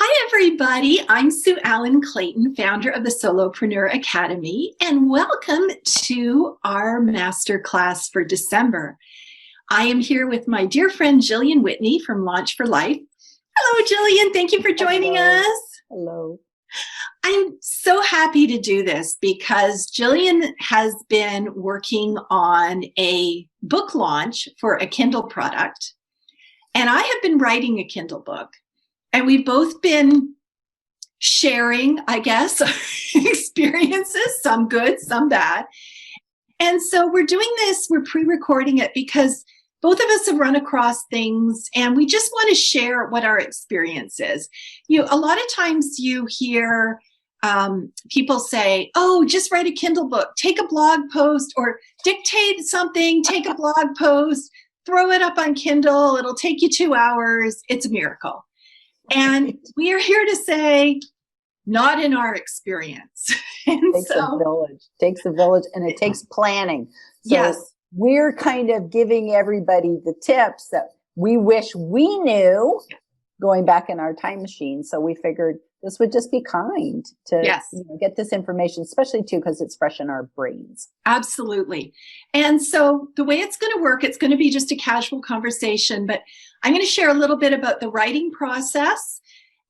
Hi, everybody. I'm Sue Allen Clayton, founder of the Solopreneur Academy, and welcome to our masterclass for December. I am here with my dear friend Jillian Whitney from Launch for Life. Hello, Jillian. Thank you for joining us. Hello. I'm so happy to do this because Jillian has been working on a book launch for a Kindle product, and I have been writing a Kindle book. And we've both been sharing, I guess, experiences, some good, some bad. And so we're doing this, we're pre-recording it because both of us have run across things and we just want to share what our experience is. A lot of times you hear people say, oh, just write a Kindle book, take a blog post or dictate something, take a blog post, throw it up on Kindle, it'll take you 2 hours, it's a miracle. And we are here to say, not in our experience. It takes a village, and it takes planning. So yes. We're kind of giving everybody the tips that we wish we knew going back in our time machine. So we figured this would just be kind to get this information, especially too, because it's fresh in our brains. Absolutely. And so the way it's going to work, it's going to be just a casual conversation, but I'm going to share a little bit about the writing process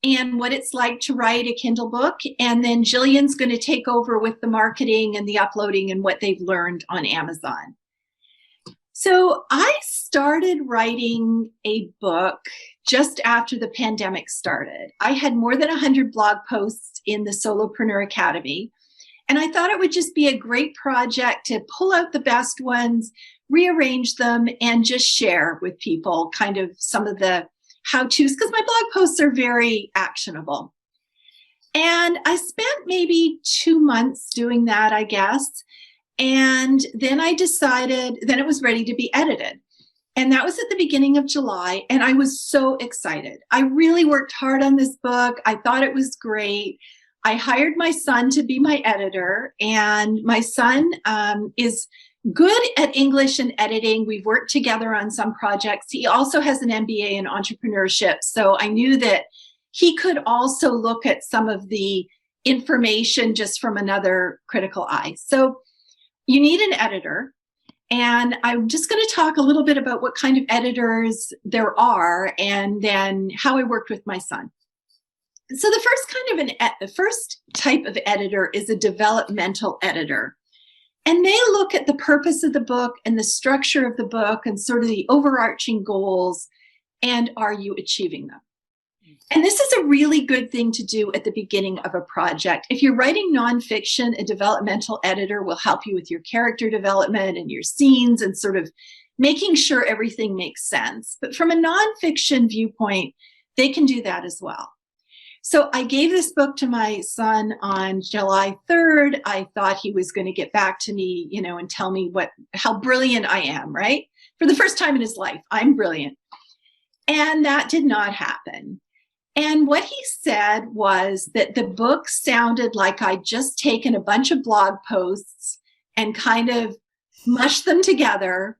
and what it's like to write a Kindle book. And then Jillian's going to take over with the marketing and the uploading and what they've learned on Amazon. So I started writing a book just after the pandemic started. I had more than 100 blog posts in the Solopreneur Academy, and I thought it would just be a great project to pull out the best ones, rearrange them, and just share with people kind of some of the how-tos, because my blog posts are very actionable. And I spent maybe 2 months doing that, I guess. And then I decided, then it was ready to be edited. And that was at the beginning of July. And I was so excited. I really worked hard on this book. I thought it was great. I hired my son to be my editor. And my son is good at English and editing. We've worked together on some projects. He also has an MBA in entrepreneurship. So I knew that he could also look at some of the information just from another critical eye. So you need an editor, and I'm just going to talk a little bit about what kind of editors there are and then how I worked with my son. So the first type of editor is a developmental editor, and they look at the purpose of the book and the structure of the book and sort of the overarching goals, and are you achieving them? And this is a really good thing to do at the beginning of a project. If you're writing nonfiction, a developmental editor will help you with your character development and your scenes and sort of making sure everything makes sense. But from a nonfiction viewpoint, they can do that as well. So I gave this book to my son on July 3rd. I thought he was going to get back to me, and tell me how brilliant I am, right? For the first time in his life, I'm brilliant. And that did not happen. And what he said was that the book sounded like I'd just taken a bunch of blog posts and kind of mushed them together.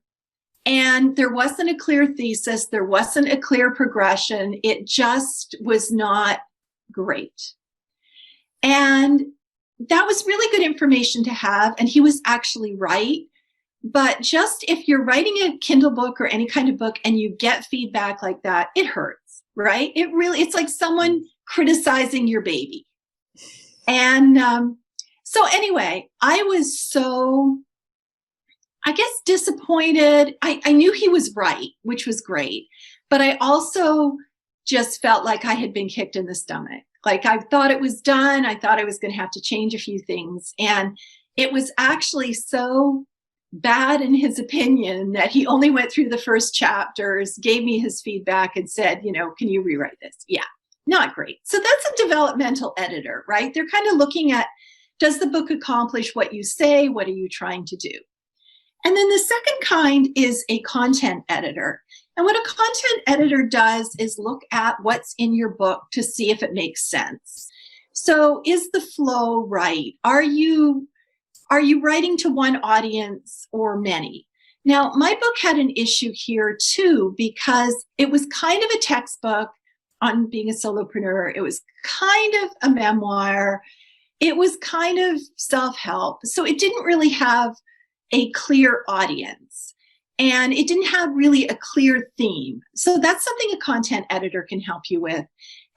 And there wasn't a clear thesis. There wasn't a clear progression. It just was not great. And that was really good information to have. And he was actually right. But just if you're writing a Kindle book or any kind of book and you get feedback like that, it hurts. Right? It's like someone criticizing your baby. And so anyway, I was so, I guess, disappointed. I knew he was right, which was great. But I also just felt like I had been kicked in the stomach. Like I thought it was done. I thought I was going to have to change a few things. And it was actually so bad in his opinion that he only went through the first chapters, gave me his feedback and said, can you rewrite this? Yeah, not great. So that's a developmental editor, right? They're kind of looking at, does the book accomplish what you say? What are you trying to do? And then the second kind is a content editor. And what a content editor does is look at what's in your book to see if it makes sense. So is the flow right? Are you writing to one audience or many? Now, my book had an issue here too, because it was kind of a textbook on being a solopreneur. It was kind of a memoir. It was kind of self-help. So it didn't really have a clear audience, and it didn't have really a clear theme. So that's something a content editor can help you with.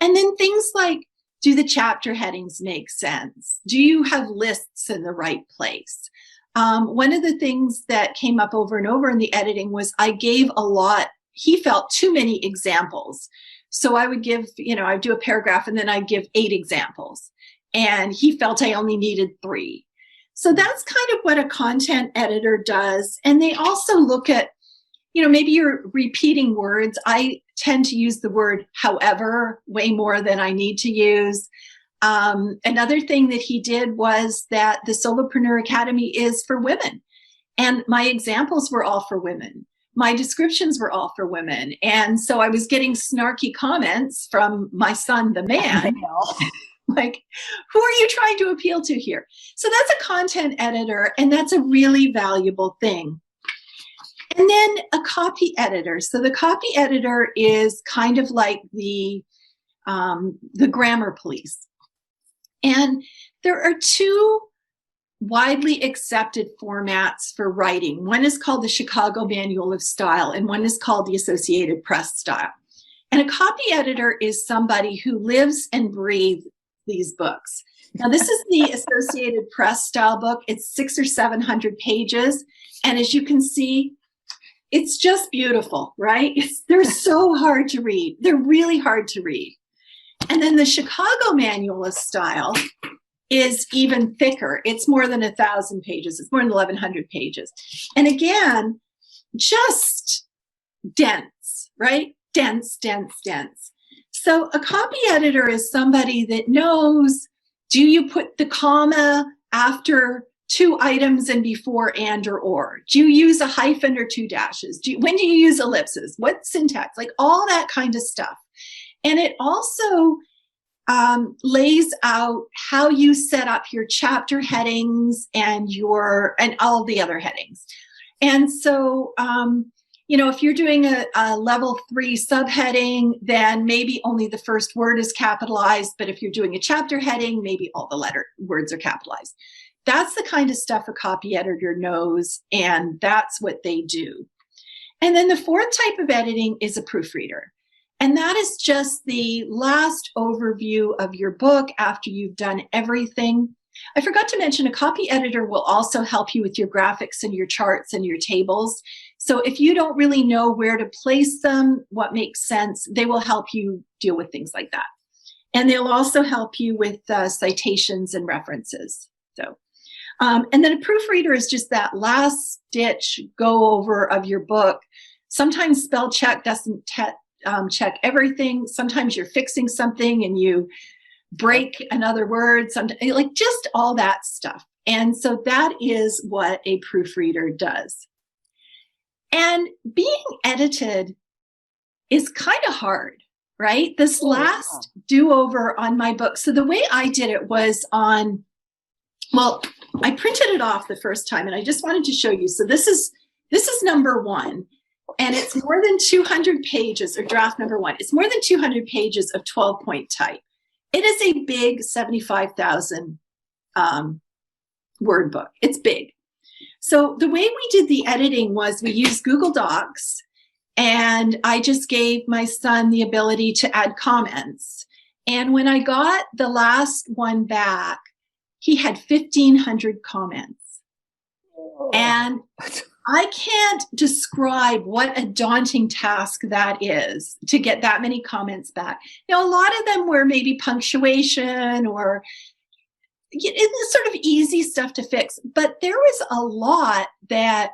And then things like, do the chapter headings make sense? Do you have lists in the right place? One of the things that came up over and over in the editing was I gave a lot, he felt, too many examples. So I would give, I'd do a paragraph and then I'd give 8 examples. And he felt I only needed 3. So that's kind of what a content editor does. And they also look at, maybe you're repeating words. I tend to use the word however way more than I need to use. Another thing that he did was that the Solopreneur Academy is for women. And my examples were all for women. My descriptions were all for women. And so I was getting snarky comments from my son, the man. Like, who are you trying to appeal to here? So that's a content editor, and that's a really valuable thing. And then a copy editor. So the copy editor is kind of like the grammar police. And there are 2 widely accepted formats for writing. One is called the Chicago Manual of Style, and one is called the Associated Press style. And a copy editor is somebody who lives and breathes these books. Now, this is the Associated Press style book. It's 600 or 700 pages. And as you can see, it's just beautiful, right? They're so hard to read. They're really hard to read. And then the Chicago Manual of Style is even thicker. It's more than 1,000 pages. It's more than 1,100 pages. And again, just dense, right? Dense, dense, dense. So a copy editor is somebody that knows, do you put the comma after 2 items and before and or? Do you use a hyphen or 2 dashes? When do you use ellipses? What syntax? Like all that kind of stuff. And it also lays out how you set up your chapter headings and all the other headings. And so, if you're doing a level 3 subheading, then maybe only the first word is capitalized. But if you're doing a chapter heading, maybe all the words are capitalized. That's the kind of stuff a copy editor knows, and that's what they do. And then the 4th type of editing is a proofreader. And that is just the last overview of your book after you've done everything. I forgot to mention, a copy editor will also help you with your graphics and your charts and your tables. So if you don't really know where to place them, what makes sense, they will help you deal with things like that. And they'll also help you with citations and references. So, and then a proofreader is just that last ditch go over of your book. Sometimes spell check doesn't check everything. Sometimes you're fixing something and you break another word, like just all that stuff. And so that is what a proofreader does. And being edited is kind of hard, right? This last do-over on my book. So the way I did it was I printed it off the first time, and I just wanted to show you. So this is number 1. And it's more than 200 pages, or draft number 1. It's more than 200 pages of 12-point type. It is a big 75,000 word book. It's big. So the way we did the editing was we used Google Docs, and I just gave my son the ability to add comments. And when I got the last one back, he had 1,500 comments. Oh. And I can't describe what a daunting task that is to get that many comments back. Now, a lot of them were maybe punctuation or it's sort of easy stuff to fix, but there was a lot that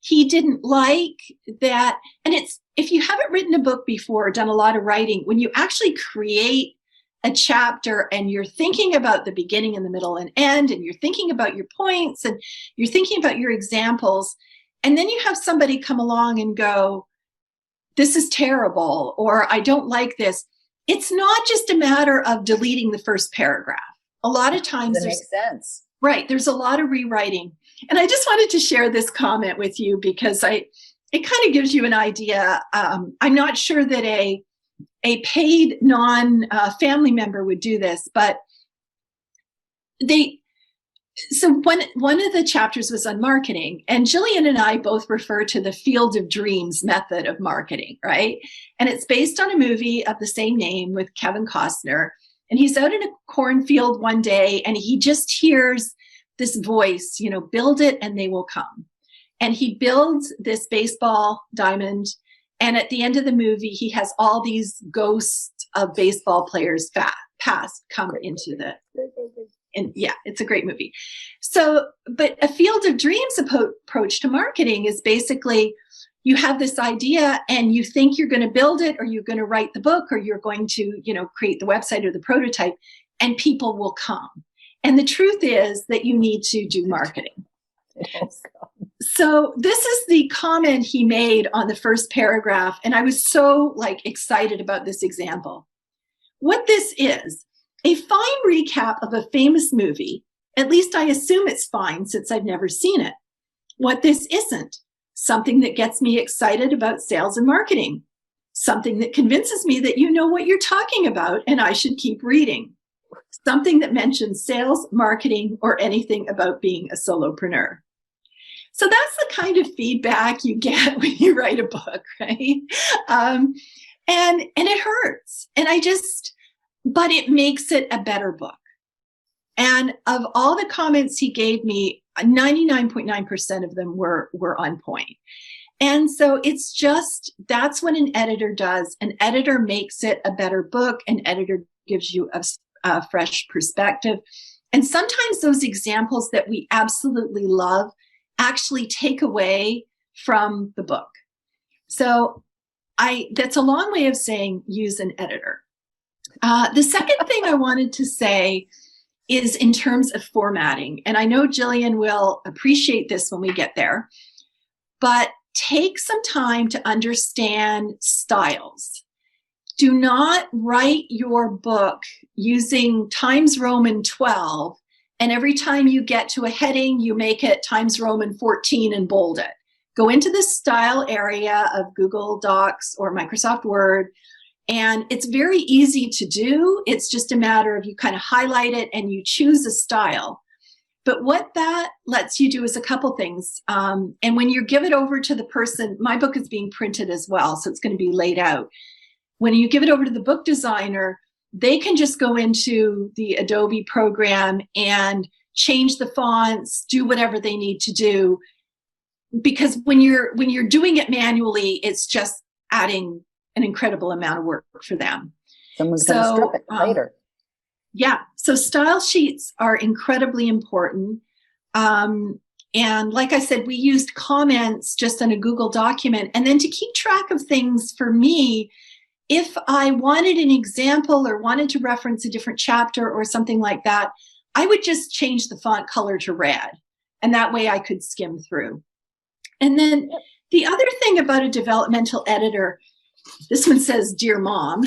he didn't like that. And if you haven't written a book before, done a lot of writing, when you actually create a chapter and you're thinking about the beginning and the middle and end, and you're thinking about your points and you're thinking about your examples, and then you have somebody come along and go, this is terrible, or I don't like this. It's not just a matter of deleting the first paragraph. A lot of times that makes sense. Right. There's a lot of rewriting. And I just wanted to share this comment with you because it kind of gives you an idea. I'm not sure that a a paid non-family member would do this, but so one of the chapters was on marketing, and Jillian and I both refer to the Field of Dreams method of marketing, right? And it's based on a movie of the same name with Kevin Costner. And he's out in a cornfield one day and he just hears this voice, build it and they will come. And he builds this baseball diamond. And at the end of the movie, he has all these ghosts of baseball players past come into the... And yeah, it's a great movie. So, but a Field of Dreams approach to marketing is basically you have this idea and you think you're going to build it, or you're going to write the book, or you're going to, create the website or the prototype, and people will come. And the truth is that you need to do marketing. So this is the comment he made on the first paragraph. And I was so excited about this example. What this is, a fine recap of a famous movie. At least I assume it's fine since I've never seen it. What this isn't, something that gets me excited about sales and marketing. Something that convinces me that you know what you're talking about and I should keep reading. Something that mentions sales, marketing, or anything about being a solopreneur. So that's the kind of feedback you get when you write a book, right? And it hurts. But it makes it a better book. And of all the comments he gave me, 99.9% of them were on point. And so that's what an editor does. An editor makes it a better book. An editor gives you a fresh perspective. And sometimes those examples that we absolutely love actually take away from the book. So that's a long way of saying use an editor. The second thing I wanted to say is in terms of formatting. And I know Jillian will appreciate this when we get there, but take some time to understand styles. Do not write your book using Times Roman 12, and every time you get to a heading, you make it Times Roman 14 and bold it. Go into the style area of Google Docs or Microsoft Word, and it's very easy to do. It's just a matter of you kind of highlight it and you choose a style. But what that lets you do is a couple things. And when you give it over to the person, my book is being printed as well, so it's going to be laid out. When you give it over to the book designer, they can just go into the Adobe program and change the fonts, do whatever they need to do. Because when you're doing it manually, it's just adding an incredible amount of work for them. Someone's going to strip it later. Yeah. So style sheets are incredibly important. And like I said, we used comments just on a Google document. And then to keep track of things for me, if I wanted an example or wanted to reference a different chapter or something like that, I would just change the font color to red. And that way I could skim through. And then the other thing about a developmental editor, this one says, Dear Mom,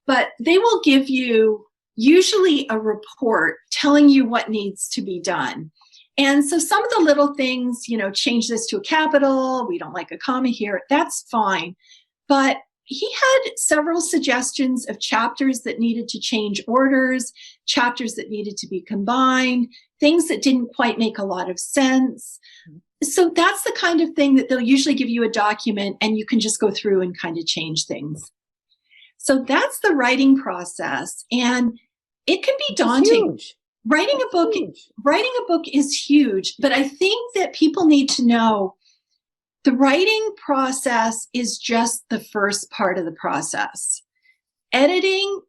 but they will give you usually a report telling you what needs to be done. And so some of the little things, change this to a capital, we don't like a comma here, that's fine. But he had several suggestions of chapters that needed to change orders, chapters that needed to be combined, things that didn't quite make a lot of sense. So that's the kind of thing that they'll usually give you a document and you can just go through and kind of change things. So that's the writing process, and it can be daunting. Huge. Writing a book is huge, but I think that people need to know the writing process is just the first part of the process. Editing,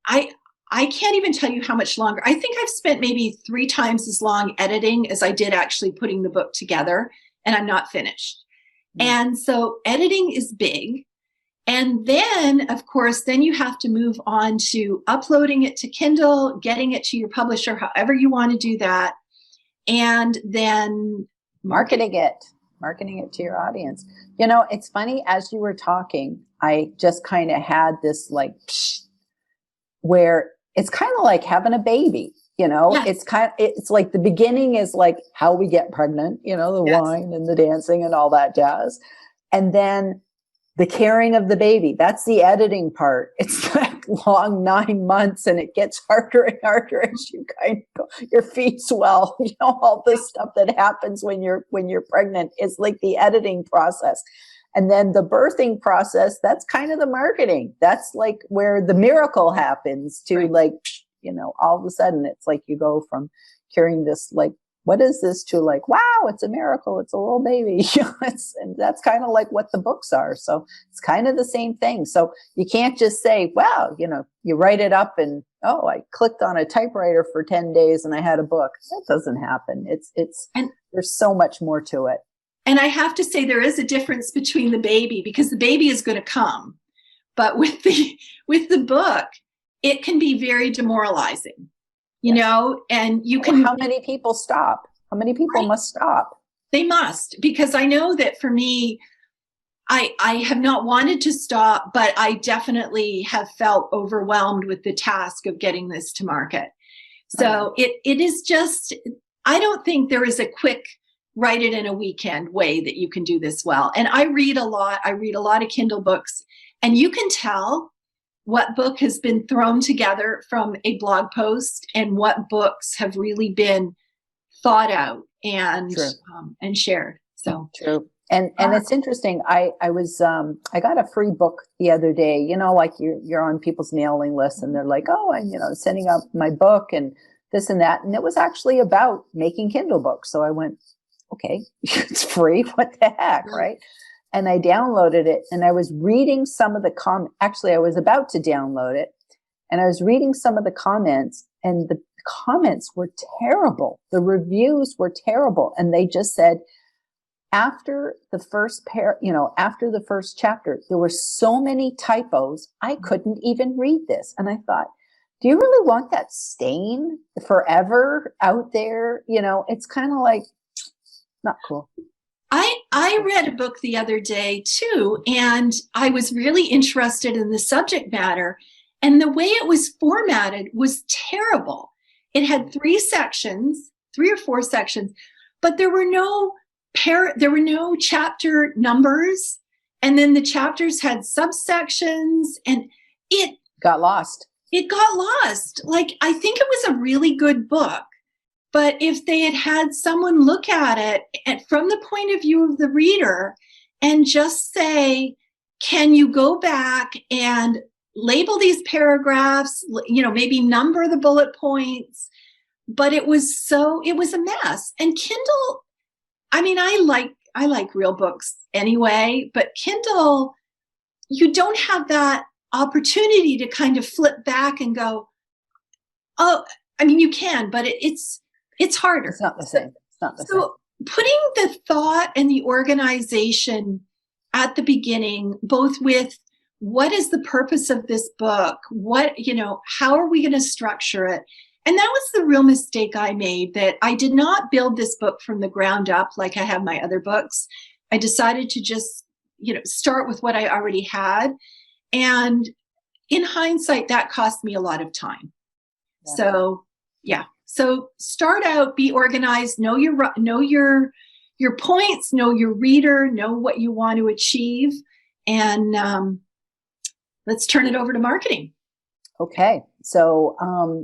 I can't even tell you how much longer. I think I've spent maybe 3 times as long editing as I did actually putting the book together, and I'm not finished. And so editing is big. And then, of course, then you have to move on to uploading it to Kindle, getting it to your publisher, however you want to do that, and then marketing it to your audience. It's funny, as you were talking, I just kind of had this where it's kind of like having a baby, yes. It's like the beginning is like how we get pregnant, the yes. wine and the dancing and all that jazz. And then the caring of the baby. That's the editing part. It's that long 9 months, and it gets harder and harder as you kind of go, your feet swell, all this stuff that happens when you're pregnant is like the editing process. And then the birthing process, that's kind of the marketing. That's like where the miracle happens to like, all of a sudden it's like you go from carrying this, like, what is this, to like, wow, it's a miracle. It's a little baby. And that's kind of like what the books are. So it's kind of the same thing. So you can't just say, wow, you write it up and, oh, I clicked on a typewriter for 10 days and I had a book. That doesn't happen. And there's so much more to it. And I have to say there is a difference between the baby, because the baby is going to come. But with the book, it can be very demoralizing, and you can. How many people stop? How many people must stop? They must, because I know that for me, I have not wanted to stop, but I definitely have felt overwhelmed with the task of getting this to market. So it is just, I don't think there is a quick write it in a weekend way that you can do this well. And I read a lot of Kindle books, and you can tell what book has been thrown together from a blog post and what books have really been thought out and shared. So true. And it's interesting. I got a free book the other day, like you're on people's mailing lists and they're like, oh, I'm, sending out my book and this and that. And it was actually about making Kindle books. So I went, okay, it's free. What the heck, right? And I downloaded it, and I was reading some of the actually, I was about to download it, and I was reading some of the comments, and the comments were terrible. The reviews were terrible. And they just said, after the first after the first chapter, there were so many typos, I couldn't even read this. And I thought, do you really want that stain forever out there? It's kind of like, not cool. I read a book the other day too, and I was really interested in the subject matter, and the way it was formatted was terrible. It had 3 or 4 sections, but there were no chapter numbers, and then the chapters had subsections, and it got lost. Like, I think it was a really good book. But if they had someone look at it from the point of view of the reader and just say, can you go back and label these paragraphs, maybe number the bullet points, but it was a mess. And Kindle, I mean, I like real books anyway, but Kindle, you don't have that opportunity to kind of flip back and go, oh, I mean, you can, but it's harder. It's not the same. So putting the thought and the organization at the beginning, both with what is the purpose of this book? How are we going to structure it? And that was the real mistake I made, that I did not build this book from the ground up like I have my other books. I decided to just, start with what I already had. And in hindsight, that cost me a lot of time. Yeah. So, yeah. So start out, be organized, know your points, know your reader, know what you want to achieve, and let's turn it over to marketing. Okay. So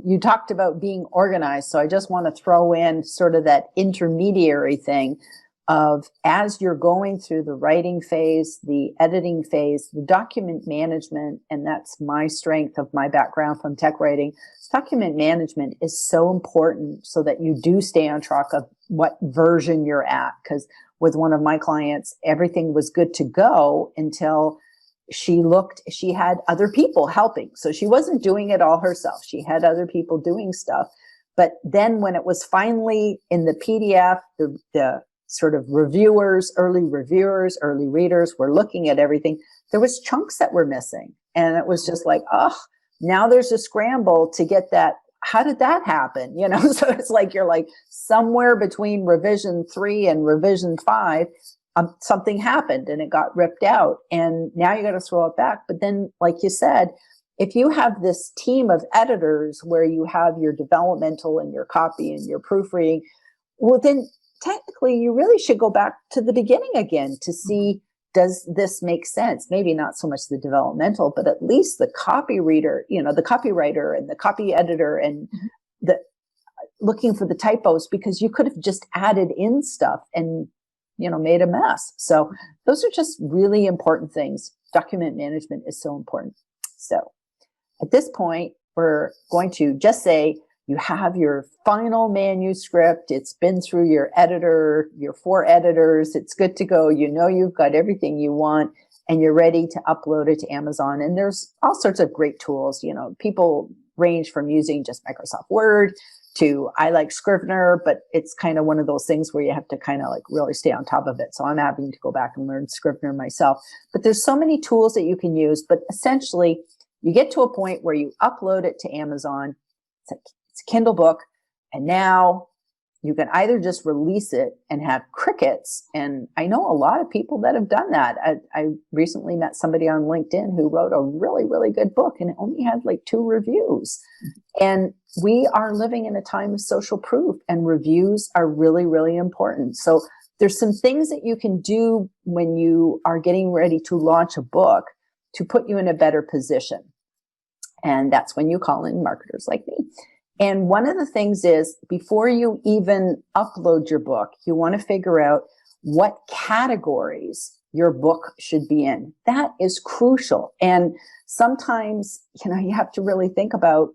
you talked about being organized. So I just want to throw in sort of that intermediary thing of, as you're going through the writing phase, the editing phase, the document management, and that's my strength of my background from tech writing. Document management is so important so that you do stay on track of what version you're at. Because with one of my clients, everything was good to go until she had other people helping. So she wasn't doing it all herself. She had other people doing stuff. But then when it was finally in the PDF, the sort of early readers were looking at everything. There was chunks that were missing. And it was just like, now there's a scramble to get that. How did that happen? So it's like, you're like somewhere between revision 3 and revision 5, something happened and it got ripped out. And now you got to throw it back. But then, like you said, if you have this team of editors where you have your developmental and your copy and your proofreading, well, then technically you really should go back to the beginning again to see, does this make sense? Maybe not so much the developmental, but at least the copy reader, the copywriter and the copy editor and the looking for the typos, because you could have just added in stuff and, made a mess. So those are just really important things. Document management is so important. So at this point, we're going to just say you have your final manuscript. It's been through your editor, your 4 editors. It's good to go. You've got everything you want and you're ready to upload it to Amazon. And there's all sorts of great tools. People range from using just Microsoft Word to I like Scrivener, but it's kind of one of those things where you have to kind of like really stay on top of it. So I'm having to go back and learn Scrivener myself. But there's so many tools that you can use. But essentially, you get to a point where you upload it to Amazon. It's a Kindle book. And now you can either just release it and have crickets. And I know a lot of people that have done that. I recently met somebody on LinkedIn who wrote a really, really good book and it only had like 2 reviews. And we are living in a time of social proof and reviews are really, really important. So there's some things that you can do when you are getting ready to launch a book to put you in a better position. And that's when you call in marketers like me. And one of the things is before you even upload your book, you want to figure out what categories your book should be in. That is crucial. And sometimes, you have to really think about,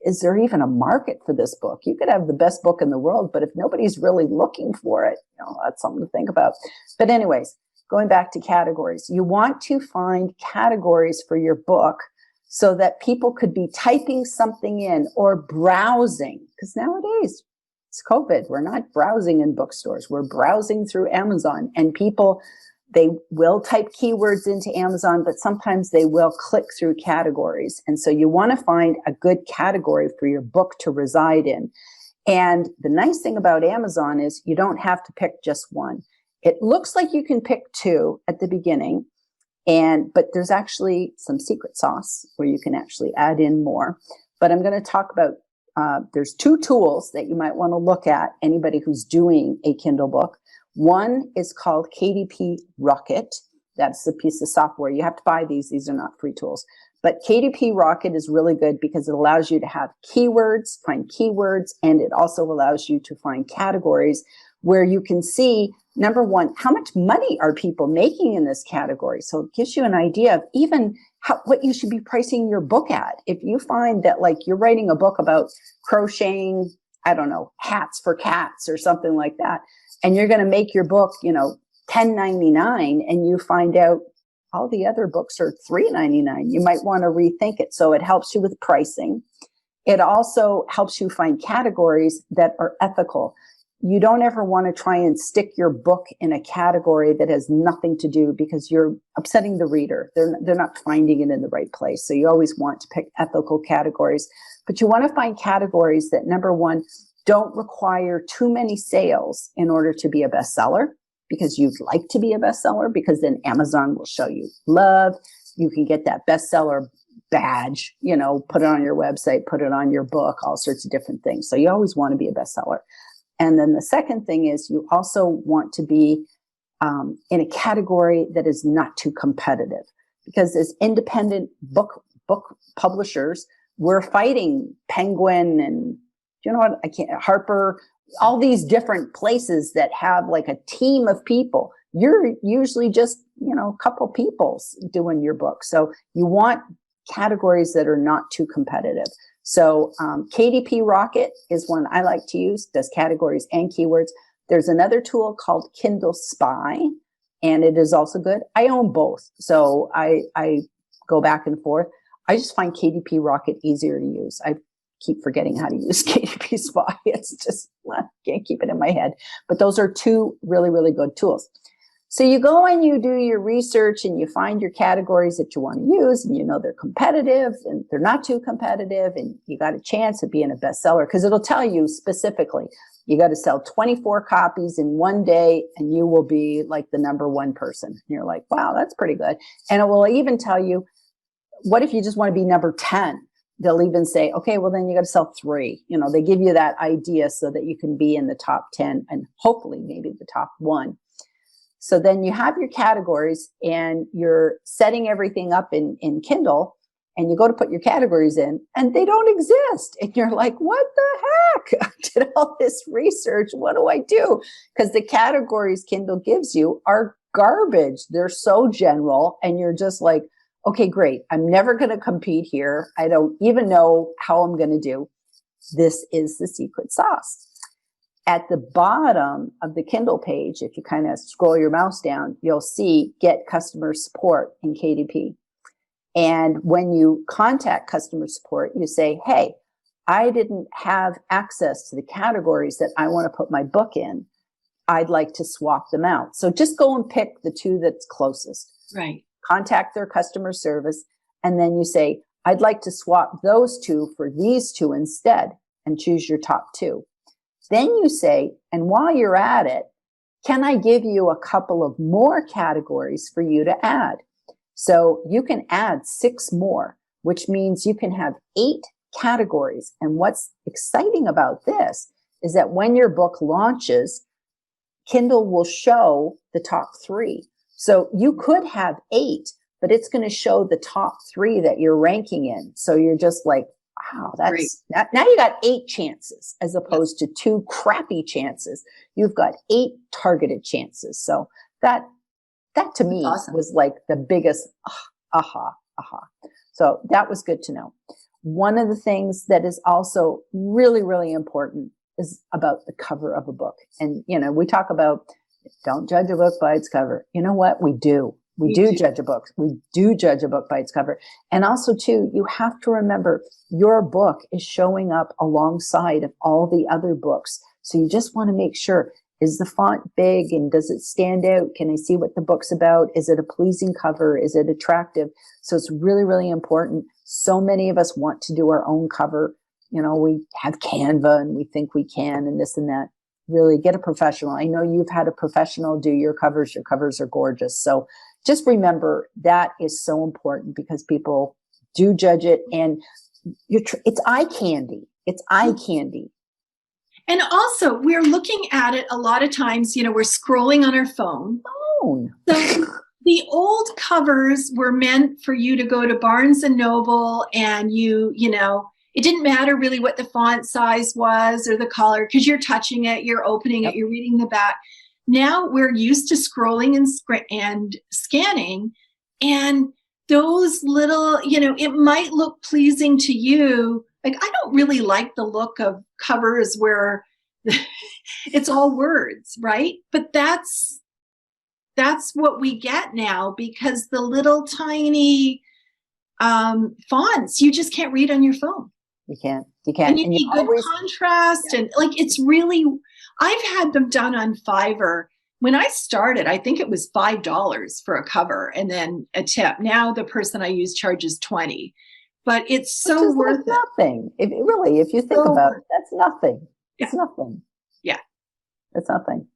is there even a market for this book? You could have the best book in the world, but if nobody's really looking for it, that's something to think about. But anyways, going back to categories, you want to find categories for your book so that people could be typing something in or browsing. Because nowadays, it's COVID. We're not browsing in bookstores. We're browsing through Amazon. And people, they will type keywords into Amazon, but sometimes they will click through categories. And so you want to find a good category for your book to reside in. And the nice thing about Amazon is you don't have to pick just one. It looks like you can pick 2 at the beginning. But there's actually some secret sauce where you can actually add in more. But I'm going to talk about, there's 2 tools that you might want to look at, anybody who's doing a Kindle book. One is called Kdp Rocket. That's a piece of software. You have to buy these. These are not free tools. But Kdp Rocket is really good because it allows you to have keywords, find keywords, and it also allows you to find categories where you can see, number one, how much money are people making in this category? So it gives you an idea of even what you should be pricing your book at. If you find that like you're writing a book about crocheting, I don't know, hats for cats or something like that, and you're going to make your book, $10.99, and you find out all the other books are $3.99, you might want to rethink it. So it helps you with pricing. It also helps you find categories that are ethical. You don't ever want to try and stick your book in a category that has nothing to do because you're upsetting the reader. They're not finding it in the right place. So you always want to pick ethical categories. But you want to find categories that, number one, don't require too many sales in order to be a bestseller, because you'd like to be a bestseller, because then Amazon will show you love. You can get that bestseller badge, put it on your website, put it on your book, all sorts of different things. So you always want to be a bestseller. And then the second thing is you also want to be in a category that is not too competitive, because as independent book publishers, we're fighting Penguin and Harper, all these different places that have like a team of people. You're usually just, a couple people doing your book. So you want categories that are not too competitive. So Kdp Rocket is one I like to use, does categories and keywords. There's another tool called Kindle Spy, and it is also good. I own both, so I go back and forth. I just find Kdp Rocket easier to use. I keep forgetting how to use Kdp Spy. It's just, I can't keep it in my head. But those are 2 really, really good tools. So you go and you do your research and you find your categories that you want to use, and they're competitive and they're not too competitive, and you got a chance of being a bestseller, because it'll tell you specifically, you got to sell 24 copies in one day and you will be like the number 1 person. And you're like, wow, that's pretty good. And it will even tell you, what if you just want to be number 10? They'll even say, okay, well then you got to sell 3. They give you that idea so that you can be in the top 10 and hopefully maybe the top 1. So then you have your categories and you're setting everything up in Kindle, and you go to put your categories in and they don't exist. And you're like, what the heck? I did all this research. What do I do? Because the categories Kindle gives you are garbage. They're so general. And you're just like, okay, great. I'm never going to compete here. I don't even know how I'm going to do. This is the secret sauce. At the bottom of the Kindle page, if you kind of scroll your mouse down, you'll see Get Customer Support in KDP. And when you contact customer support, you say, hey, I didn't have access to the categories that I want to put my book in. I'd like to swap them out. So just go and pick the two that's closest. Right. Contact their customer service. And then you say, I'd like to swap those two for these two instead, and choose your top two. Then you say, and while you're at it, can I give you a couple of more categories for you to add? So you can add 6 more, which means you can have 8 categories. And what's exciting about this is that when your book launches, Kindle will show the top 3. So you could have 8, but it's going to show the top 3 that you're ranking in. So you're just like, wow, that's now you got 8 chances as opposed to 2 crappy chances. You've got 8 targeted chances. So that to me was like the biggest aha. So that was good to know. One of the things that is also really, really important is about the cover of a book. And, you know, we talk about don't judge a book by its cover. You know what? We do. We do judge a book. We do judge a book by its cover. And also, too, you have to remember your book is showing up alongside of all the other books. So you just want to make sure, is the font big and does it stand out? Can I see what the book's about? Is it a pleasing cover? Is it attractive? So it's really, really important. So many of us want to do our own cover. You know, we have Canva and we think we can and this and that. Really get a professional. I know you've had a professional do your covers. Your covers are gorgeous. So just remember that is so important because people do judge it, and it's eye candy. It's eye candy. And also, we're looking at it a lot of times, you know, we're scrolling on our phone. So the old covers were meant for you to go to Barnes and Noble and you know, it didn't matter really what the font size was or the color because you're touching it, you're opening it, you're reading the back. Now we're used to scrolling and scanning, and those little, you know, it might look pleasing to you. Like, I don't really like the look of covers where it's all words, right? But that's what we get now because the little tiny fonts, you just can't read on your phone. You can't. And you need good contrast. And like, it's really, I've had them done on Fiverr. When I started, I think it was $5 for a cover and then a tip. Now the person I use charges $20. But it's so worth it. Nothing. If you think about it, that's nothing. Yeah. It's nothing. Yeah. It's nothing.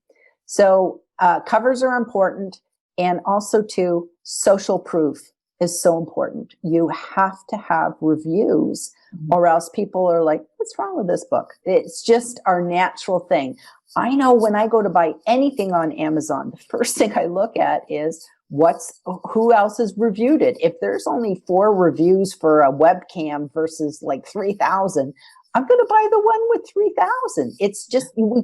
So covers are important. And also too, social proof is so important. You have to have reviews or else people are like, what's wrong with this book? It's just our natural thing. I know when I go to buy anything on Amazon, the first thing I look at is who else has reviewed it. If there's only 4 reviews for a webcam versus like 3,000, I'm going to buy the one with 3,000. It's just, we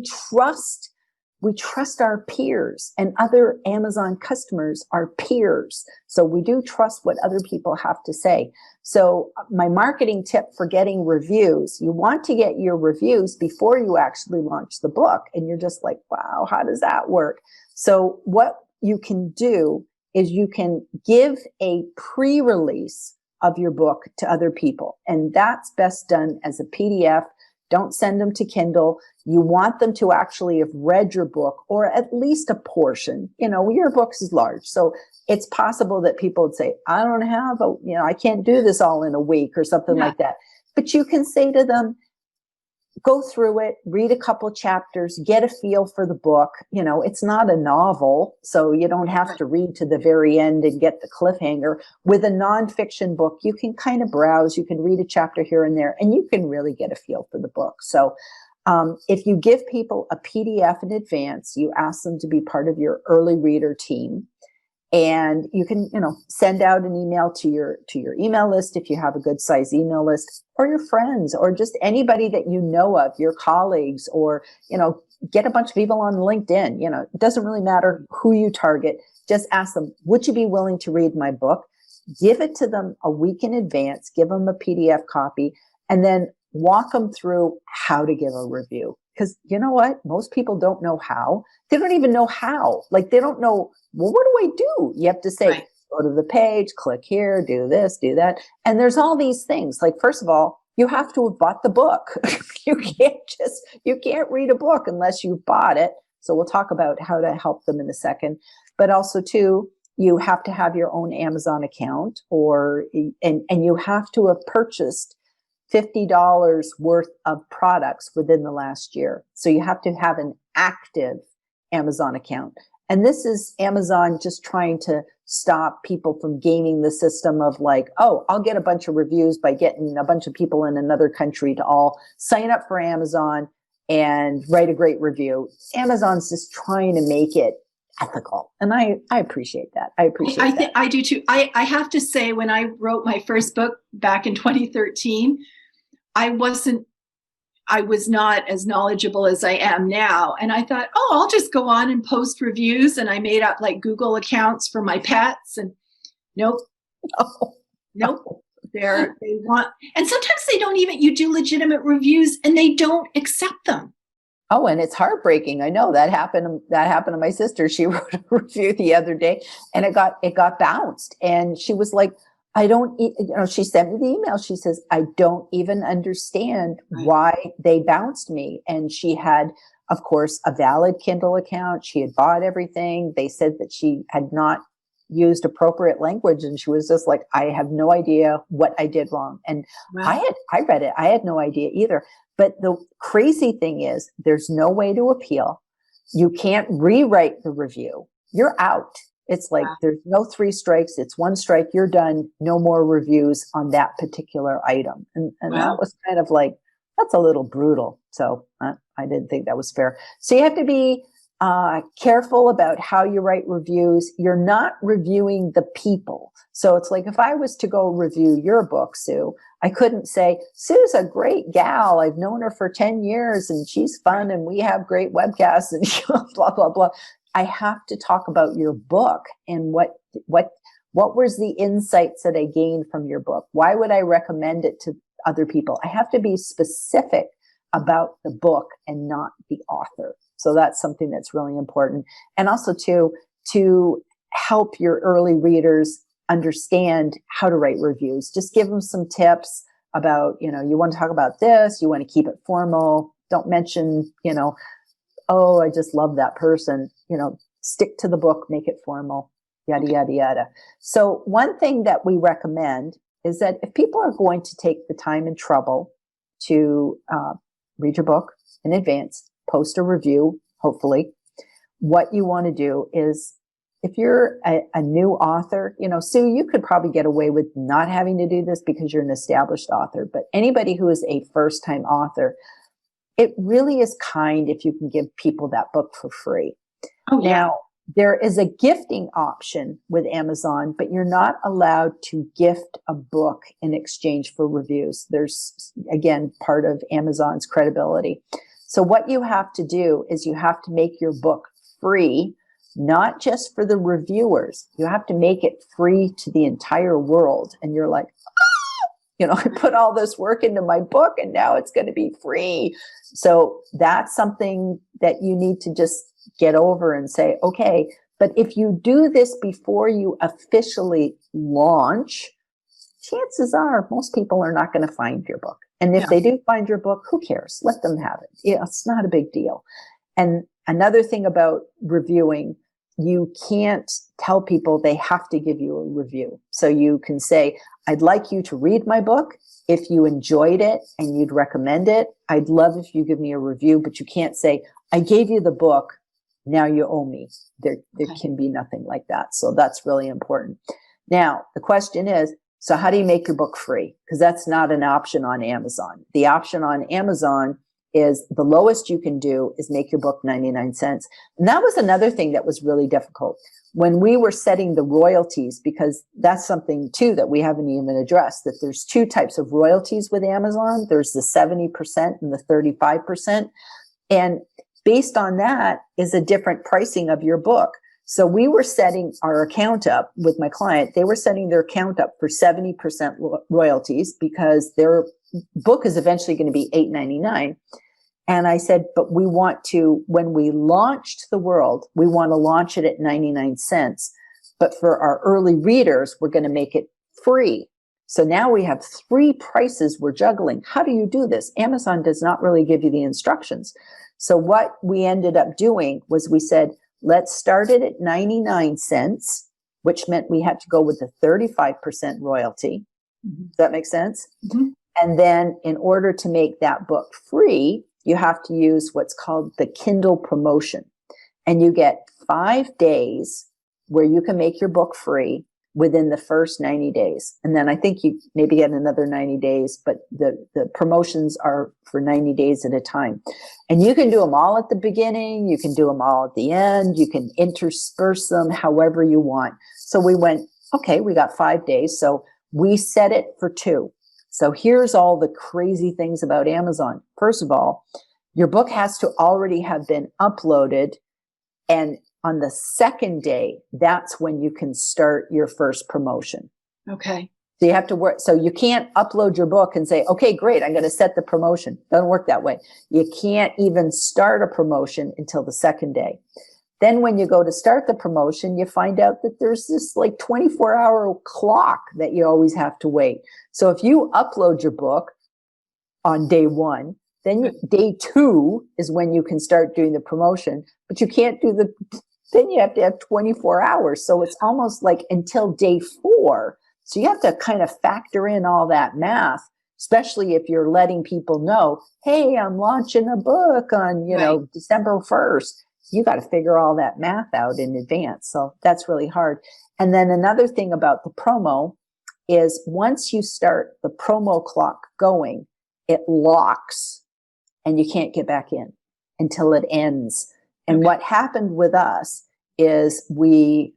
trust our peers, and other Amazon customers are peers. So we do trust what other people have to say. So my marketing tip for getting reviews, you want to get your reviews before you actually launch the book. And you're just like, wow, how does that work? So what you can do is you can give a pre-release of your book to other people. And that's best done as a PDF. Don't send them to Kindle. You want them to actually have read your book, or at least a portion. You know, your book is large. So it's possible that people would say, I don't have I can't do this all in a week or something like that. But you can say to them, go through it, read a couple chapters, get a feel for the book. You know, it's not a novel, so you don't have to read to the very end and get the cliffhanger. With a nonfiction book, you can kind of browse, you can read a chapter here and there, and you can really get a feel for the book. So If you give people a PDF in advance, you ask them to be part of your early reader team. And you can, send out an email to your email list if you have a good size email list, or your friends, or just anybody that you know of, your colleagues, or, get a bunch of people on LinkedIn. It doesn't really matter who you target. Just ask them, would you be willing to read my book? Give it to them a week in advance, give them a PDF copy, and then walk them through how to give a review. Because you know what? Most people don't know how. They don't even know how. Like, they don't know, well, what do I do? You have to say, right, go to the page, click here, do this, do that. And there's all these things. Like, first of all, you have to have bought the book. You can't read a book unless you've bought it. So we'll talk about how to help them in a second. But also, too, you have to have your own Amazon account, and you have to have purchased $50 worth of products within the last year. So you have to have an active Amazon account. And this is Amazon just trying to stop people from gaming the system of like, oh, I'll get a bunch of reviews by getting a bunch of people in another country to all sign up for Amazon and write a great review. Amazon's just trying to make it ethical. And I appreciate that. I do too. I have to say, when I wrote my first book back in 2013, I was not as knowledgeable as I am now. And I thought, oh, I'll just go on and post reviews. And I made up like Google accounts for my pets. And nope. Nope. They want, and sometimes they don't even, you do legitimate reviews and they don't accept them. Oh, and it's heartbreaking. I know that happened to my sister. She wrote a review the other day and it got bounced. And she was like, she sent me the email. She says, I don't even understand why they bounced me. And she had, of course, a valid Kindle account. She had bought everything. They said that she had not used appropriate language. And she was just like, I have no idea what I did wrong. And I read it. I had no idea either. But the crazy thing is there's no way to appeal. You can't rewrite the review. You're out. It's like there's no 3 strikes. It's 1 strike. You're done. No more reviews on that particular item. And that was kind of like, that's a little brutal. So I didn't think that was fair. So you have to be careful about how you write reviews. You're not reviewing the people. So it's like if I was to go review your book, Sue, I couldn't say, Sue's a great gal. I've known her for 10 years and she's fun and we have great webcasts and blah, blah, blah. I have to talk about your book and what was the insights that I gained from your book? Why would I recommend it to other people? I have to be specific about the book and not the author. So that's something that's really important. And also to help your early readers understand how to write reviews. Just give them some tips about, you want to talk about this, you want to keep it formal. Don't mention, oh, I just love that person, stick to the book, make it formal, yada, yada, yada. So one thing that we recommend is that if people are going to take the time and trouble to read your book in advance, post a review, hopefully, what you want to do is, if you're a new author, Sue, you could probably get away with not having to do this because you're an established author, but anybody who is a first-time author, it really is kind if you can give people that book for free. Oh, yeah. Now, there is a gifting option with Amazon, but you're not allowed to gift a book in exchange for reviews. There's, again, part of Amazon's credibility. So what you have to do is you have to make your book free, not just for the reviewers. You have to make it free to the entire world. And you're like, I put all this work into my book and now it's going to be free. So that's something that you need to just get over and say, okay, but if you do this before you officially launch, chances are most people are not going to find your book. And if they do find your book, who cares? Let them have it. It's not a big deal. And another thing about reviewing, you can't tell people they have to give you a review. So you can say, I'd like you to read my book. If you enjoyed it and you'd recommend it, I'd love if you give me a review, but you can't say, I gave you the book, now you owe me. There can be nothing like that. So that's really important. Now, the question is, so how do you make your book free? Because that's not an option on Amazon. The option on Amazon is the lowest you can do is make your book 99 cents. And that was another thing that was really difficult when we were setting the royalties, because that's something too that we haven't even addressed, that there's two types of royalties with Amazon. There's the 70% and the 35%. And based on that is a different pricing of your book. So we were setting our account up with my client. They were setting their account up for 70% royalties because their book is eventually going to be $8.99. And I said, but we want to, when we launched the world, we want to launch it at 99 cents. But for our early readers, we're going to make it free. So now we have three prices we're juggling. How do you do this? Amazon does not really give you the instructions. So what we ended up doing was we said, let's start it at 99 cents, which meant we had to go with the 35% royalty. Mm-hmm. Does that make sense? Mm-hmm. And then in order to make that book free, you have to use what's called the Kindle Promotion. And you get 5 days where you can make your book free within the first 90 days. And then I think you maybe get another 90 days, but the promotions are for 90 days at a time. And you can do them all at the beginning. You can do them all at the end. You can intersperse them however you want. So we went, okay, we got 5 days. So we set it for 2. So here's all the crazy things about Amazon. First of all, your book has to already have been uploaded. And on the second day, that's when you can start your first promotion. Okay. So you have to work. So you can't upload your book and say, okay, great, I'm going to set the promotion. Doesn't work that way. You can't even start a promotion until the second day. Then when you go to start the promotion, you find out that there's this like 24-hour clock that you always have to wait. So if you upload your book on day 1, then day 2 is when you can start doing the promotion, but you can't do then you have to have 24 hours. So it's almost like until day 4. So you have to kind of factor in all that math, especially if you're letting people know, hey, I'm launching a book on, December 1st. You got to figure all that math out in advance. So that's really hard. And then another thing about the promo is once you start the promo clock going, it locks and you can't get back in until it ends. And okay. What happened with us is we,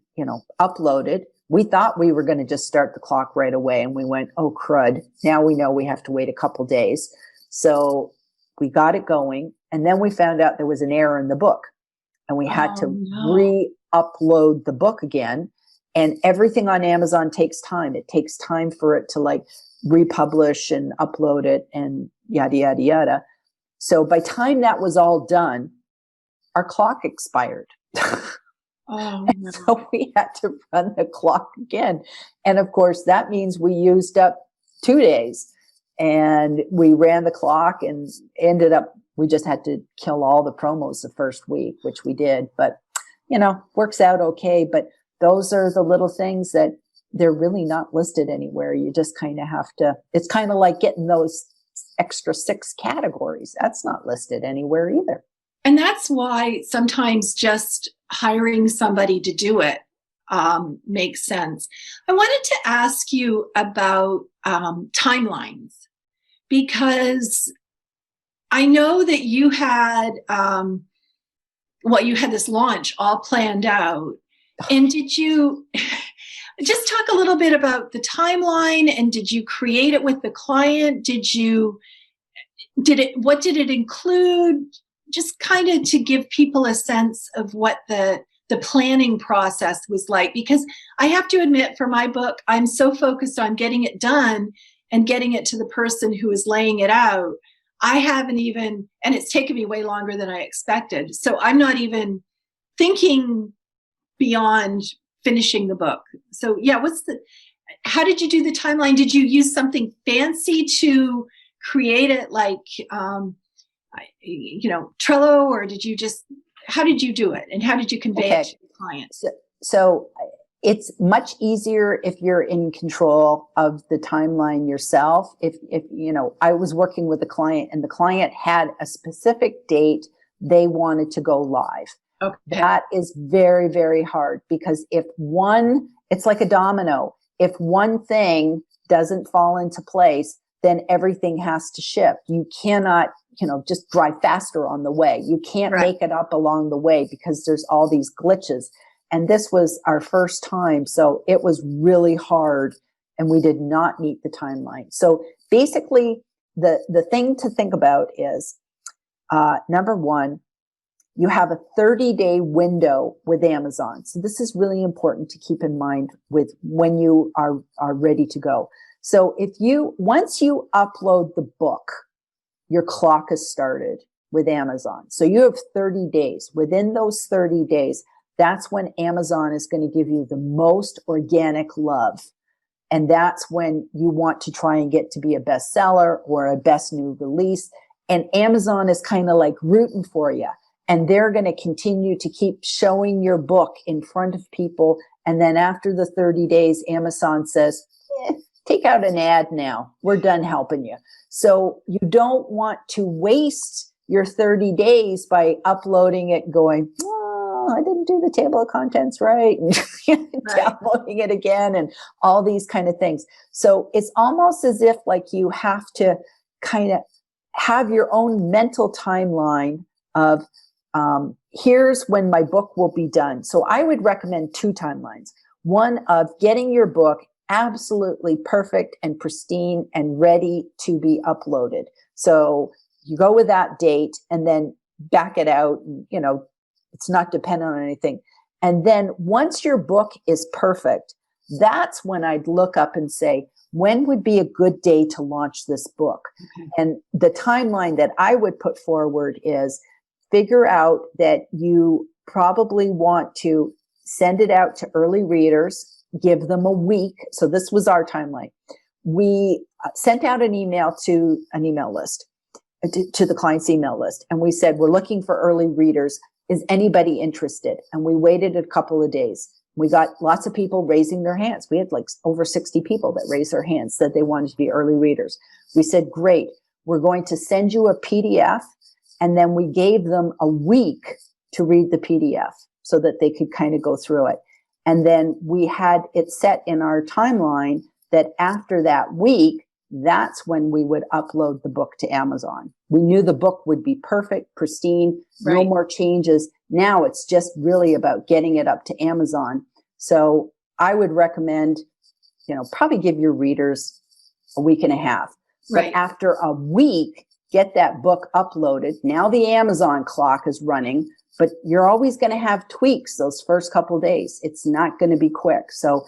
uploaded. We thought we were going to just start the clock right away. And we went, oh, crud. Now we know we have to wait a couple days. So we got it going. And then we found out there was an error in the book. And we had to re-upload the book again. And everything on Amazon takes time. It takes time for it to republish and upload it and yada, yada, yada. So by time that was all done, our clock expired. Oh, no. So we had to run the clock again. And of course, that means we used up 2 days. And we ran the clock and ended up, we just had to kill all the promos the first week, which we did. But, works out okay. But those are the little things that they're really not listed anywhere. You just kind of have to, it's kind of like getting those extra 6 categories. That's not listed anywhere either. And that's why sometimes just hiring somebody to do it makes sense. I wanted to ask you about timelines, because I know that you had, you had this launch all planned out. And did you just talk a little bit about the timeline, and did you create it with the client? What did it include? Just kind of to give people a sense of what the planning process was like, because I have to admit, for my book, I'm so focused on getting it done and getting it to the person who is laying it out. I haven't even, and it's taken me way longer than I expected. So I'm not even thinking beyond finishing the book. So yeah, how did you do the timeline? Did you use something fancy to create it, like, Trello, or how did you do it, and how did you convey it to the client? So it's much easier if you're in control of the timeline yourself. If I was working with a client and the client had a specific date they wanted to go live. Okay. That is very, very hard, because it's like a domino. If one thing doesn't fall into place, then everything has to ship. You cannot, just drive faster on the way. You can't make it up along the way because there's all these glitches. And this was our first time. So it was really hard and we did not meet the timeline. So basically the thing to think about is, number one, you have a 30-day window with Amazon. So this is really important to keep in mind with when you are ready to go. So once you upload the book, your clock has started with Amazon. So you have 30 days. Within those 30 days, that's when Amazon is going to give you the most organic love. And that's when you want to try and get to be a bestseller or a best new release. And Amazon is kind of like rooting for you. And they're going to continue to keep showing your book in front of people. And then after the 30 days, Amazon says, take out an ad now. We're done helping you. So you don't want to waste your 30 days by uploading it going, oh, I didn't do the table of contents right. And downloading it again and all these kind of things. So it's almost as if like you have to kind of have your own mental timeline of, here's when my book will be done. So I would recommend two timelines. One of getting your book absolutely perfect and pristine and ready to be uploaded. So you go with that date and then back it out. It's not dependent on anything. And then once your book is perfect, that's when I'd look up and say, when would be a good day to launch this book? Okay. And the timeline that I would put forward is figure out that you probably want to send it out to early readers, give them a week. So this was our timeline. We sent out an email to an email list, to the client's email list. And we said, we're looking for early readers. Is anybody interested? And we waited a couple of days. We got lots of people raising their hands. We had like over 60 people that raised their hands, said they wanted to be early readers. We said, great, we're going to send you a PDF. And then we gave them a week to read the PDF so that they could kind of go through it. And then we had it set in our timeline that after that week, that's when we would upload the book to Amazon. We knew the book would be perfect, pristine, no more changes. Now it's just really about getting it up to Amazon. So I would recommend, probably give your readers a week and a half. But after a week, get that book uploaded. Now the Amazon clock is running, but you're always going to have tweaks those first couple days. It's not going to be quick. So,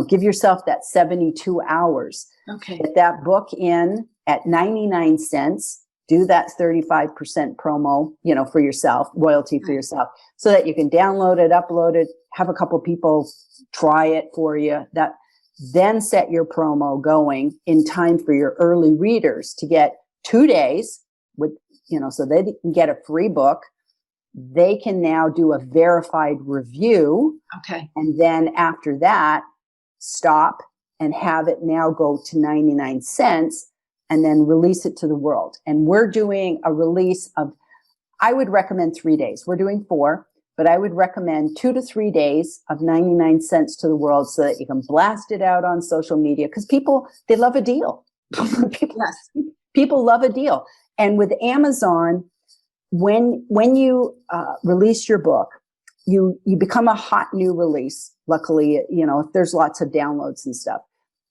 give yourself that 72 hours. Okay. Get that book in at 99 cents. Do that 35% promo, for yourself, royalty for yourself, so that you can download it, upload it, have a couple people try it for you. Then set your promo going in time for your early readers to get 2 days with, so they can get a free book. They can now do a verified review. Okay. And then after that, stop and have it now go to 99 cents and then release it to the world. And we're doing a release of, I would recommend 3 days. We're doing 4, but I would recommend 2 to 3 days of 99 cents to the world so that you can blast it out on social media because people, they love a deal. People love a deal. And with Amazon, when you release your book, you become a hot new release. Luckily, if there's lots of downloads and stuff.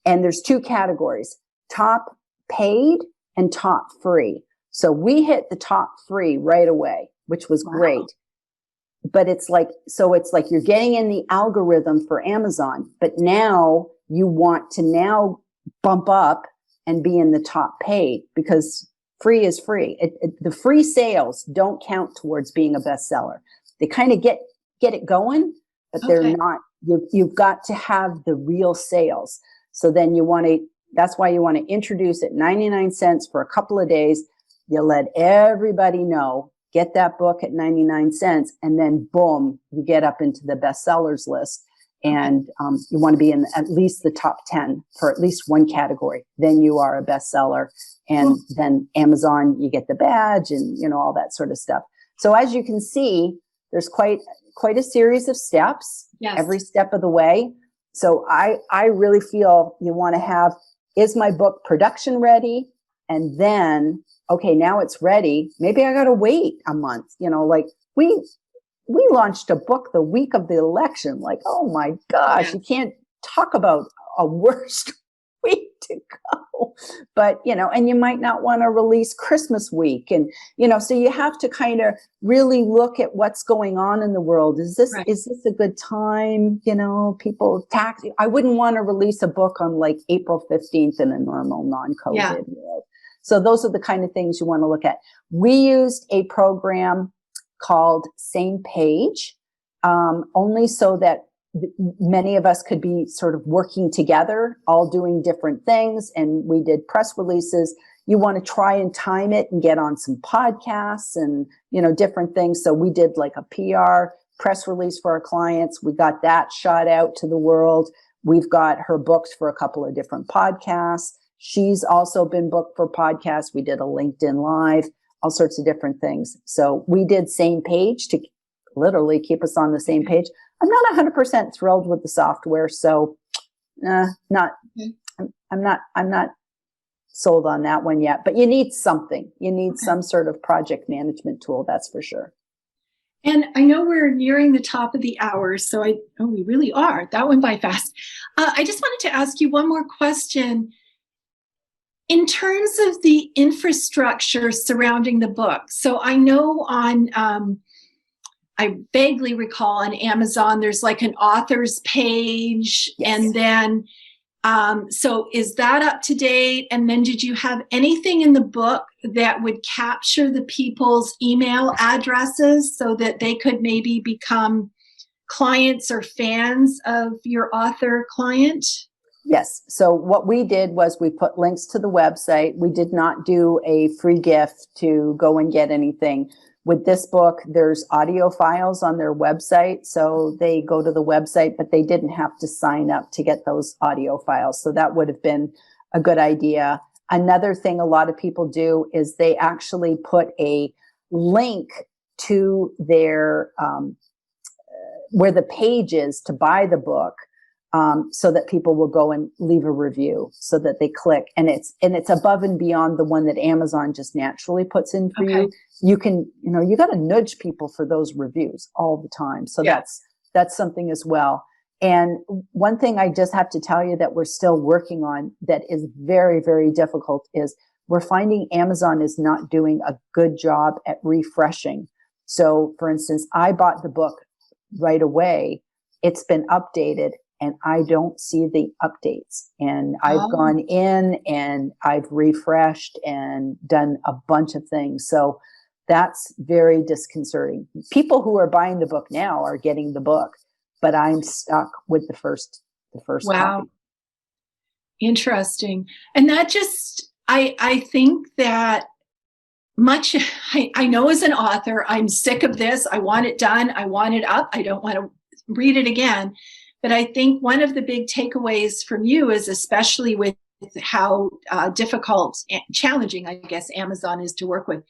And there's 2 categories, top paid and top free. So we hit the top free right away, which was great. But it's like you're getting in the algorithm for Amazon, but now you want to now bump up and be in the top paid because free is free. The free sales don't count towards being a bestseller. They kind of get it going, but they're not. You've got to have the real sales. So then that's why you want to introduce it 99 cents for a couple of days. You let everybody know, get that book at 99 cents, and then boom, you get up into the bestsellers list. And you want to be in at least the top 10 for at least one category. Then you are a bestseller. And then Amazon, you get the badge and, all that sort of stuff. So as you can see, there's quite a series of steps every step of the way. So I really feel you want to have is my book production ready? And then, okay, now it's ready. Maybe I got to wait a month. Like we launched a book the week of the election. Like, oh my gosh, you can't talk about a worse week to go. But, and you might not want to release Christmas week. And, so you have to kind of really look at what's going on in the world. Is this a good time? People I wouldn't want to release a book on like April 15th in a normal non-COVID world. So those are the kind of things you want to look at. We used a program called Same Page, only so that many of us could be sort of working together, all doing different things. And we did press releases. You want to try and time it and get on some podcasts and, different things. So we did like a PR press release for our clients. We got that shot out to the world. We've got her booked for a couple of different podcasts. She's also been booked for podcasts. We did a LinkedIn Live, all sorts of different things. So we did Same Page to literally keep us on the same page. I'm not 100% thrilled with the software, so I'm not sold on that one yet. But you need something. You need some sort of project management tool, that's for sure. And I know we're nearing the top of the hour, so we really are. That went by fast. I just wanted to ask you one more question. In terms of the infrastructure surrounding the book, so I know I vaguely recall on Amazon, there's like an author's page. And then, so is that up to date? And then did you have anything in the book that would capture the people's email addresses so that they could maybe become clients or fans of your author client? Yes. So what we did was we put links to the website. We did not do a free gift to go and get anything. With this book, there's audio files on their website. So they go to the website, but they didn't have to sign up to get those audio files. So that would have been a good idea. Another thing a lot of people do is they actually put a link to their, where the page is to buy the book. So that people will go and leave a review so that they click, and it's above and beyond the one that Amazon just naturally puts in for you. You can, you got to nudge people for those reviews all the time. So that's something as well. And one thing I just have to tell you that we're still working on that is very, very difficult is we're finding Amazon is not doing a good job at refreshing. So for instance, I bought the book right away. It's been updated. And I don't see the updates. And I've gone in and I've refreshed and done a bunch of things. So that's very disconcerting. People who are buying the book now are getting the book, but I'm stuck with the first copy. Interesting. And that just, I think that I know as an author, I'm sick of this. I want it done. I want it up. I don't want to read it again. But I think one of the big takeaways from you is, especially with how difficult and challenging, I guess, Amazon is to work with,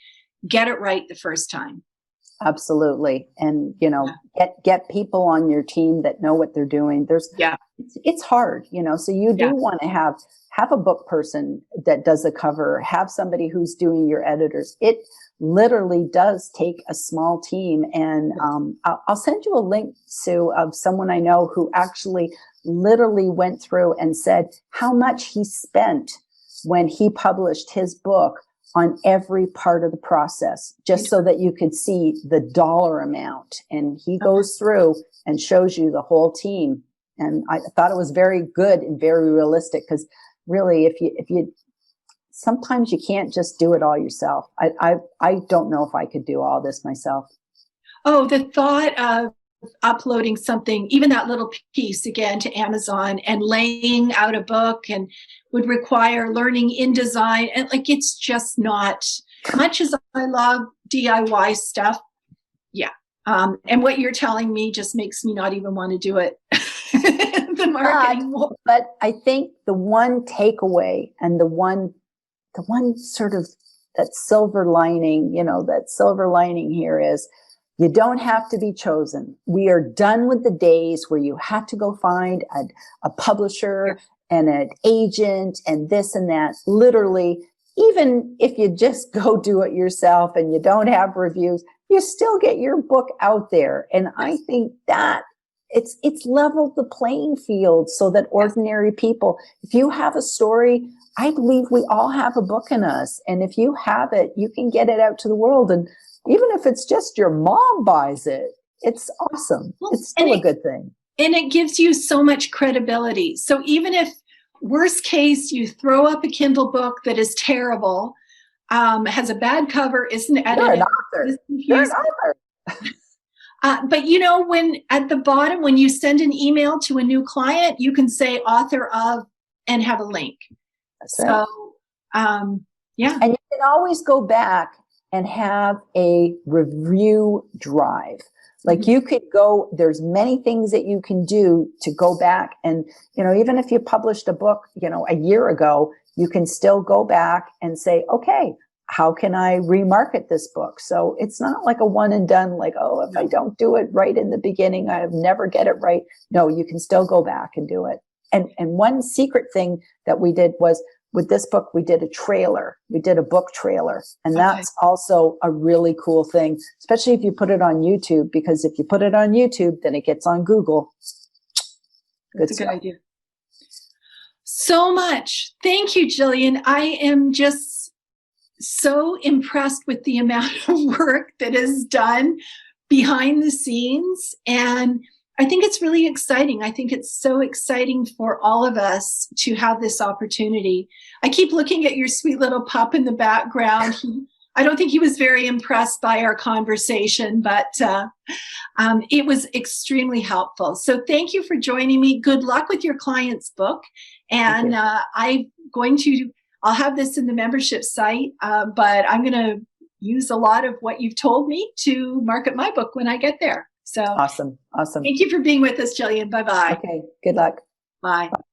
get it right the first time. Absolutely. And, get people on your team that know what they're doing. It's hard, so you do want to have a book person that does a cover, have somebody who's doing your editors. It literally does take a small team. And I'll send you a link, Sue, of someone I know who actually literally went through and said how much he spent when he published his book on every part of the process, just so that you could see the dollar amount. And he goes through and shows you the whole team. And I thought it was very good and very realistic, because really, if you sometimes you can't just do it all yourself. I don't know if I could do all this myself. Oh, the thought of uploading something, even that little piece again to Amazon and laying out a book, and would require learning InDesign. And it's just not, much as I love DIY stuff. Yeah. And what you're telling me just makes me not even want to do it. The marketing. But I think the one takeaway and the one sort of that silver lining, that silver lining here is you don't have to be chosen. We are done with the days where you had to go find a publisher and an agent and this and that. Literally, even if you just go do it yourself and you don't have reviews, you still get your book out there. And I think that it's leveled the playing field so that ordinary people, if you have a story, I believe we all have a book in us. And if you have it, you can get it out to the world. And even if it's just your mom buys it, it's awesome. It's still a good thing. And it gives you so much credibility. So even if, worst case, you throw up a Kindle book that is terrible, has a bad cover, isn't edited. You're an author. You're an author. But you know, when at the bottom, when you send an email to a new client, you can say author of and have a link. That's right. So, yeah. And you can always go back and have a review drive. Like you could go, there's many things that you can do to go back. And, you know, even if you published a book, you know, a year ago, you can still go back and say, okay, how can I remarket this book? So it's not like a one and done, like, oh, if I don't do it right in the beginning, I'll never get it right. No, you can still go back and do it. And one secret thing that we did was, with this book, we did a trailer. We did a book trailer. And that's also a really cool thing, especially if you put it on YouTube, because if you put it on YouTube, then it gets on Google. That's a good idea. So much. Thank you, Jillian. I am just so impressed with the amount of work that is done behind the scenes. And I think it's really exciting. I think it's so exciting for all of us to have this opportunity. I keep looking at your sweet little pup in the background. I don't think he was very impressed by our conversation, but it was extremely helpful. So thank you for joining me. Good luck with your client's book. And I'll have this in the membership site, but I'm going to use a lot of what you've told me to market my book when I get there. So awesome. Thank you for being with us, Jillian. Bye-bye. Okay. Good luck. Bye.